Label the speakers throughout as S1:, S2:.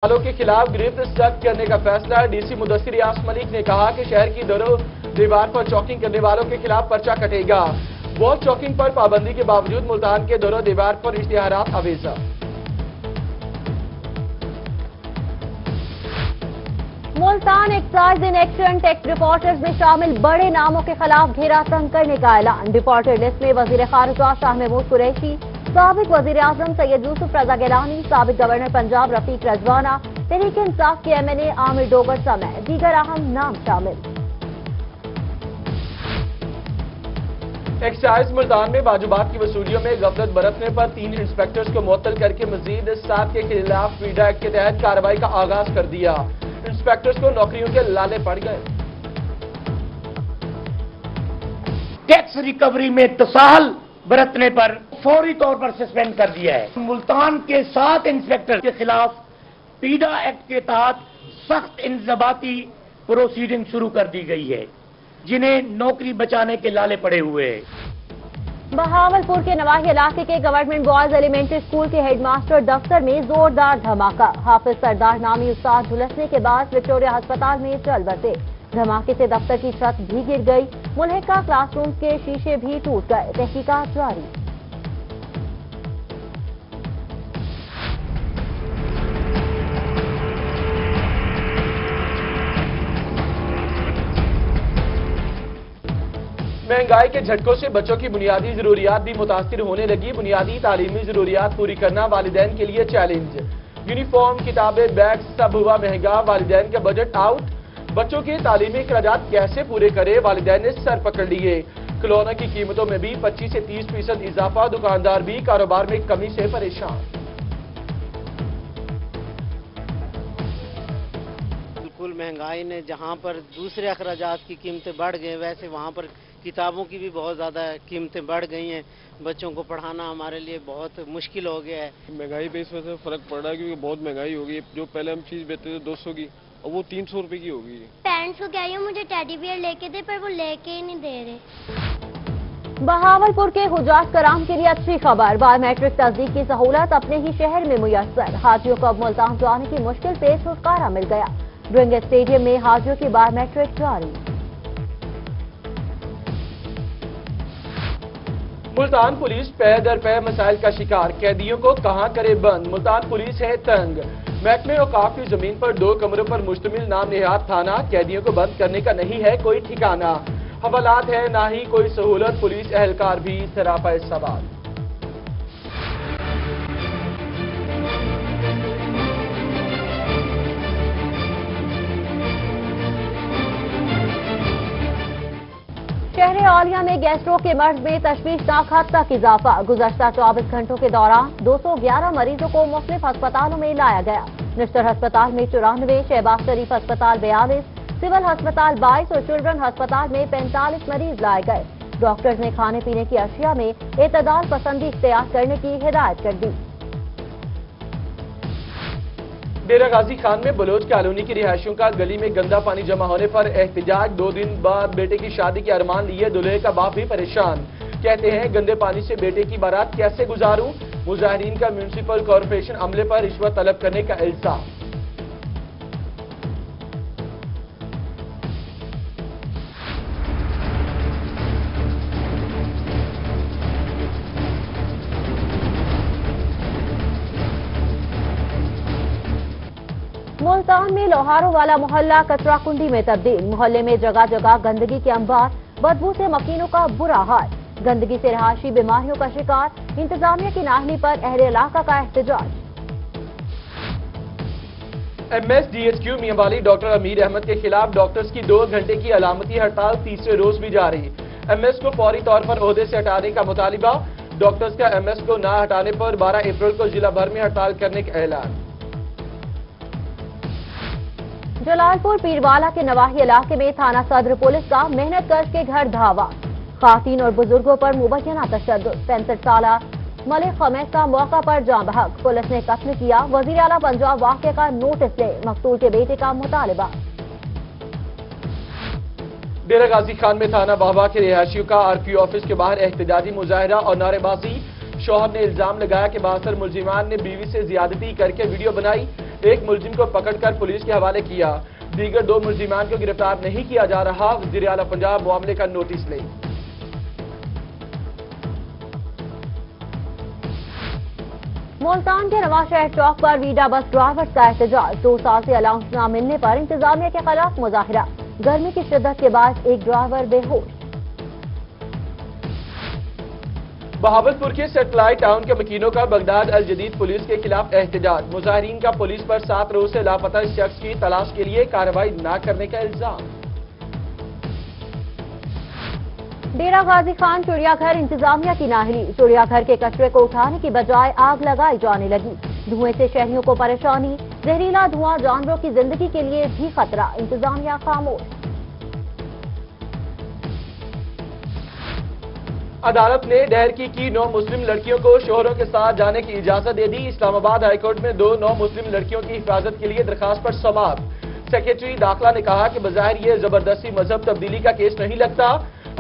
S1: والوں کے خلاف گرفت سخت کرنے کا فیصلہ ڈی سی مدثر ریاض ملک نے کہا کہ شہر کی دور و دیوار پر چوکنگ کرنے والوں کے خلاف پرچہ کٹے گا۔ وال چوکنگ پر پابندی کے باوجود ملتان کے دور و دیوار پر اشتہارات آویزاں۔
S2: Multan excise in action tax reporters میں شامل بڑے ناموں کے خلاف گھیرا تنگ کرنے کا اعلان۔ رپورٹر لسٹ میں وزیر خارجہ شاہ محمود قریشی، سابق وزیر اعظم سید یوسف رضا گیلانی، سابق گورنر پنجاب رفیق رضوانہ، تحریک انصاف کے MNA عامر ڈوگر سمیت دیگر اہم نام شامل۔
S1: ایکسائز ملتان میں واجبات کی وصولیوں میں غفلت برتنے پر 3 انسپیکٹرز کو معطل کر کے مزید 7 کے خلاف فیڈا ایکٹ کے تحت کارروائی کا آغاز کر دیا۔ انسپیکٹرز کو نوکریوں کے لالے پڑ گئے۔
S3: ٹیکس ریکوری میں تساہل برتنے پر فوری طور پر سسپینڈ کر دیا ہے۔ ملتان کے 7 انسپیکٹر کے خلاف پیڈا ایکٹ کے تحت سخت انضباطی پروسیڈنگ شروع کر دی گئی ہے، جنہیں نوکری بچانے کے لالے پڑے ہوئے ہیں۔
S2: بہاولپور کے نواحی علاقے کے گورنمنٹ بوائز ایلیمنٹری اسکول کے ہیڈ ماسٹر دفتر میں زوردار دھماکہ۔ حافظ سردار نامی استاد جھلسنے کے بعد وکٹوریہ ہسپتال میں چل بسے۔ دھماکے سے دفتر کی چھت بھی گر گئی، ملحقہ کلاس روم کے شیشے بھی ٹوٹ گئے۔ تحقیقات جاری۔
S1: مہنگائی کے جھٹکوں سے بچوں کی بنیادی ضروریات بھی متاثر ہونے لگی۔ بنیادی تعلیمی ضروریات پوری کرنا والدین کے لیے چیلنج۔ یونیفارم، کتابیں، بیگ سب ہوا مہنگا، والدین کا بجٹ آؤٹ۔ بچوں کے تعلیمی اخراجات کیسے پورے کرے، والدین نے سر پکڑ لیے۔ کھلونوں کی قیمتوں میں بھی 25 سے 30% اضافہ، دکاندار بھی کاروبار میں کمی سے پریشان۔
S4: بالکل مہنگائی نے جہاں پر دوسرے اخراجات کی قیمتیں بڑھ گئیں، ویسے وہاں پر کتابوں کی بھی بہت زیادہ قیمتیں بڑھ گئی ہیں۔ بچوں کو پڑھانا ہمارے لیے بہت مشکل ہو گیا ہے۔
S5: مہنگائی پہ اس وجہ سے فرق پڑ رہا ہے کیونکہ بہت مہنگائی ہو گئی ہے۔ جو پہلے ہم چیز بیچتے تھے 200 کی، اور وہ 300 روپے کی ہو گئی ہے۔
S6: پیرنٹس کو کہہ رہی ہوں مجھے ٹیڈی بیئر لے کے دے، پر وہ لے کے ہی نہیں دے رہے۔
S2: بہاولپور کے حجاج کرام کے لیے اچھی خبر، بایو میٹرک تصدیق کی سہولت اپنے ہی شہر میں میسر۔ حاجیوں کو اب ملتان جانے کی مشکل سے چھٹکارا مل گیا۔ ڈرنگ اسٹیڈیم میں حاجیوں کی بایو میٹرک جاری۔
S1: ملتان پولیس پے در پے مسائل کا شکار، قیدیوں کو کہاں کرے بند۔ ملتان پولیس ہے تنگ۔ محکمہ اوقاف کی زمین پر 2 کمروں پر مشتمل نام نہاد تھانہ، قیدیوں کو بند کرنے کا نہیں ہے کوئی ٹھکانہ۔ حوالات ہے نہ ہی کوئی سہولت، پولیس اہلکار بھی سراپا سوال۔
S2: شہر عالیہ میں گیسٹرو کے مرض میں تشویشناک حد تک اضافہ۔ گزشتہ 24 گھنٹوں کے دوران 211 مریضوں کو مختلف ہسپتالوں میں لایا گیا۔ نشتر ہسپتال میں 94، شہباز شریف ہسپتال 42، سول ہسپتال 22 اور چلڈرن ہسپتال میں 45 مریض لائے گئے۔ ڈاکٹرز نے کھانے پینے کی اشیاء میں اعتدال پسندی اختیار کرنے کی ہدایت کر دی۔
S1: ڈیرہ غازی خان میں بلوچ کالونی کی رہائشیوں کا گلی میں گندا پانی جمع ہونے پر احتجاج۔ 2 دن بعد بیٹے کی شادی کے ارمان لیے دلہے کا باپ بھی پریشان۔ کہتے ہیں گندے پانی سے بیٹے کی بارات کیسے گزاروں۔ مظاہرین کا میونسپل کارپوریشن عملے پر رشوت طلب کرنے کا الزام۔
S2: ملتان میں لوہاروں والا محلہ کچرا کنڈی میں تبدیل۔ محلے میں جگہ جگہ گندگی کے انبار، بدبو سے مکینوں کا برا حال۔ گندگی سے رہائشی بیماریوں کا شکار، انتظامیہ کی نااہلی پر اہل علاقہ کا احتجاج۔
S1: MSDHQ میاں والی ڈاکٹر امیر احمد کے خلاف ڈاکٹرز کی 2 گھنٹے کی علامتی ہڑتال تیسرے روز بھی جاری۔ MS کو فوری طور پر عہدے سے ہٹانے کا مطالبہ۔ ڈاکٹرز کا MS کو نہ ہٹانے پر 12 اپریل کو ضلع بھر میں ہڑتال کرنے کا اعلان۔
S2: جلال پور پیروالا کے نواحی علاقے میں تھانہ صدر پولیس کا محنت کش کے گھر دھاوا۔ خواتین اور بزرگوں پر مبینہ تشدد۔ 65 سالہ ملک خمیس کا موقع پر جاں بحق، پولیس نے قتل کیا۔ وزیر اعلیٰ پنجاب واقعے کا نوٹس لے، مقتول کے بیٹے کا مطالبہ۔
S1: ڈیرہ غازی خان میں تھانہ بہوا کے رہائشیوں کا RPO آفس کے باہر احتجاجی مظاہرہ اور نعرے بازی۔ شوہر نے الزام لگایا کہ 72 ملزمان نے بیوی سے زیادتی کر کے ویڈیو بنائی۔ ایک ملزم کو پکڑ کر پولیس کے حوالے کیا، دیگر 2 ملزمان کو گرفتار نہیں کیا جا رہا، وزیر اعلیٰ پنجاب معاملے کا نوٹس لیں۔
S2: ملتان کے نواز شہر چوک پر ویڈا بس ڈرائیور کا احتجاج، 2 سال سے الاؤنس نہ ملنے پر انتظامیہ کے خلاف مظاہرہ، گرمی کی شدت کے باعث ایک ڈرائیور بے ہوش۔
S1: بہاولپور کے سیٹلائٹ ٹاؤن کے مکینوں کا بغداد الجدید پولیس کے خلاف احتجاج، مظاہرین کا پولیس پر 7 روز سے لاپتہ شخص کی تلاش کے لیے کارروائی نہ کرنے کا الزام۔
S2: ڈیرہ غازی خان چڑیا گھر انتظامیہ کی نااہلی، چڑیا گھر کے کچرے کو اٹھانے کی بجائے آگ لگائی جانے لگی، دھوئیں سے شہریوں کو پریشانی، زہریلا دھواں جانوروں کی زندگی کے لیے بھی خطرہ، انتظامیہ خاموش۔
S1: عدالت نے ڈہر کی 9 مسلم لڑکیوں کو شوہروں کے ساتھ جانے کی اجازت دے دی، اسلام آباد ہائی کورٹ میں 2 نو مسلم لڑکیوں کی حفاظت کے لیے درخواست پر سماعت، سیکریٹری داخلہ نے کہا کہ بظاہر یہ زبردستی مذہب تبدیلی کا کیس نہیں لگتا،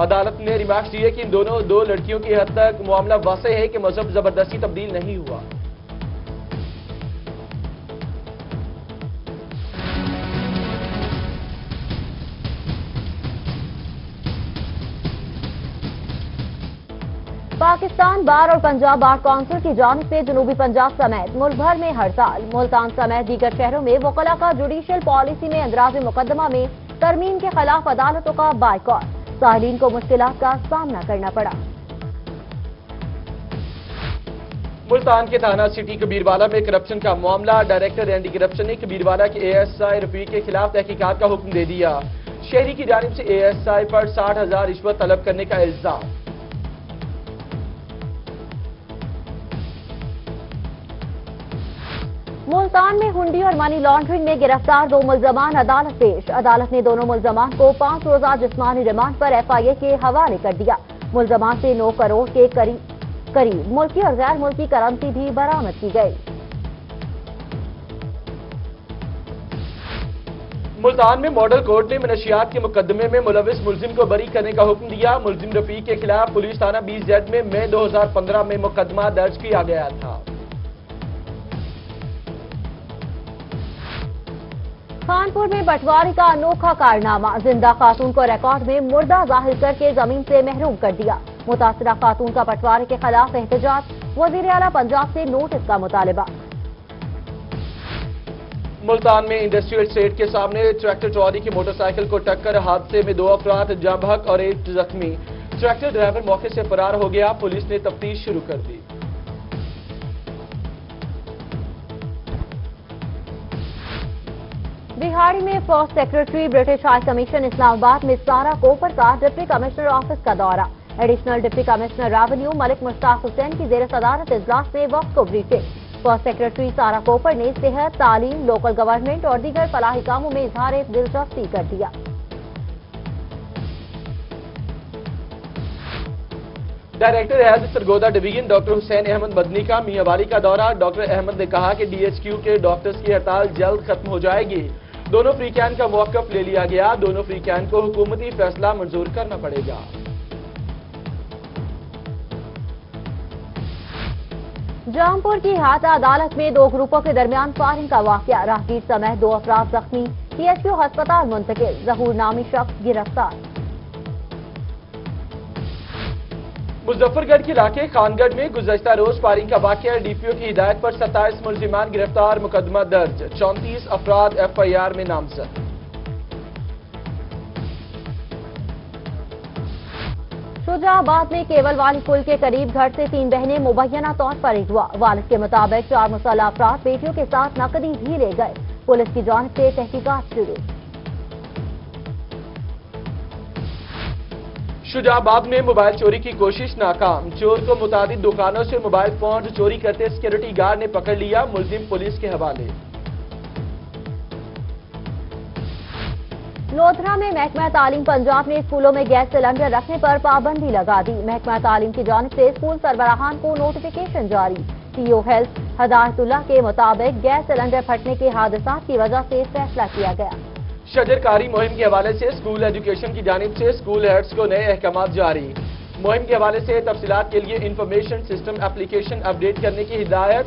S1: عدالت نے ریمارکس دیے کہ ان دونوں 2 لڑکیوں کی حد تک معاملہ واضح ہے کہ مذہب زبردستی تبدیل نہیں ہوا۔
S2: پاکستان بار اور پنجاب بار کونسل کی جانب سے جنوبی پنجاب سمیت ملک بھر میں ہڑتال، ملتان سمیت دیگر شہروں میں وکلاء کا جوڈیشل پالیسی میں اندراج مقدمہ میں ترمیم کے خلاف عدالتوں کا بائیکاٹ، سائلین کو مشکلات کا سامنا کرنا پڑا۔
S1: ملتان کے تھانہ سٹی کبیروالا میں کرپشن کا معاملہ، ڈائریکٹر اینٹی کرپشن نے کبیروالا کے ASI رفیق کے خلاف تحقیقات کا حکم دے دیا، شہری کی جانب سے ASI پر 60,000 رشوت طلب کرنے کا الزام۔
S2: ملتان میں ہنڈی اور منی لانڈرنگ میں گرفتار 2 ملزمان عدالت پیش، عدالت نے دونوں ملزمان کو 5 روزہ جسمانی ریمانڈ پر FIA کے حوالے کر دیا، ملزمان سے 9 کروڑ کے قریب ملکی اور غیر ملکی کرنسی بھی برآمد کی گئی۔
S1: ملتان میں ماڈل کورٹ نے منشیات کے مقدمے میں ملوث ملزم کو بری کرنے کا حکم دیا، ملزم رفیق کے خلاف پولیس تھانہ BZ میں مئی 2015 میں مقدمہ درج کیا گیا تھا۔
S2: کانپور میں بٹواری کا انوکھا کارنامہ، زندہ خاتون کو ریکارڈ میں مردہ ظاہر کر کے زمین سے محروم کر دیا، متاثرہ خاتون کا بٹوارے کے خلاف احتجاج، وزیر اعلیٰ پنجاب سے نوٹس کا مطالبہ۔
S1: ملتان میں انڈسٹریل اسٹیٹ کے سامنے ٹریکٹر ٹرالی کی موٹر سائیکل کو ٹکر، حادثے میں 2 افراد جاں بحق اور 1 زخمی، ٹریکٹر ڈرائیور موقع سے فرار ہو گیا، پولیس نے تفتیش شروع کر دی۔
S2: بہاڑی میں first secretary British high commission Islamabad میں سارا کوپر کا ڈپٹی کمشنر آفس کا دورہ، ایڈیشنل ڈپٹی کمشنر ریونیو ملک مشتاق حسین کی زیر صدارت اجلاس میں وقت کو بریفنگ، فرسٹ سیکرٹری سارا کوپر نے صحت، تعلیم، لوکل گورنمنٹ اور دیگر فلاحی کاموں میں اظہار دلچسپی کر دیا۔
S1: Director health Sargodha division doctor Hussain Ahmed Madni کا میاں والی کا دورہ، ڈاکٹر احمد نے کہا کہ DHQ کے ڈاکٹرز کی ہڑتال جلد ختم ہو جائے گی، دونوں فری کین کا موقف لے لیا گیا، دونوں فری کین کو حکومتی فیصلہ منظور کرنا پڑے گا۔
S2: جامپور کی ہاتھا عدالت میں 2 گروپوں کے درمیان فائرنگ کا واقعہ، راہگیر سمیت 2 افراد زخمی، THQ ہسپتال منتقل، ظہور نامی شخص گرفتار۔
S1: مظفر گڑھ کے علاقے خان گڑھ میں گزشتہ روز فائرنگ کا واقعہ، DPO کی ہدایت پر 27 ملزمان گرفتار، مقدمہ درج، 34 افراد FIR میں نامزد۔
S2: شجاع آباد میں کیول والی پل کے قریب گھر سے 3 بہنیں مبینہ طور پر اغوا، والد کے مطابق 4 مسلح افراد بیٹیوں کے ساتھ نقدی بھی لے گئے، پولیس کی جانب سے تحقیقات شروع۔
S1: شجاع آباد میں موبائل چوری کی کوشش ناکام، چور کو متعدد دکانوں سے موبائل فون چوری کرتے سیکورٹی گارڈ نے پکڑ لیا، ملزم پولیس کے حوالے۔
S2: لودھرا میں محکمہ تعلیم پنجاب نے اسکولوں میں گیس سلنڈر رکھنے پر پابندی لگا دی، محکمہ تعلیم کی جانب سے اسکول سربراہان کو نوٹیفیکیشن جاری، CO ہیلتھ ہدایت اللہ کے مطابق گیس سلنڈر پھٹنے کے حادثات کی وجہ سے فیصلہ کیا گیا۔
S1: شجرکاری مہم کے حوالے سے اسکول ایجوکیشن کی جانب سے اسکول ہیڈز کو نئے احکامات جاری، مہم کے حوالے سے تفصیلات کے لیے انفارمیشن سسٹم اپلیکیشن اپ ڈیٹ کرنے کی ہدایت،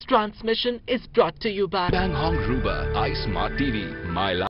S7: Transmission is brought to you by
S8: Bang Hong Ruba iSmart TV, My Life.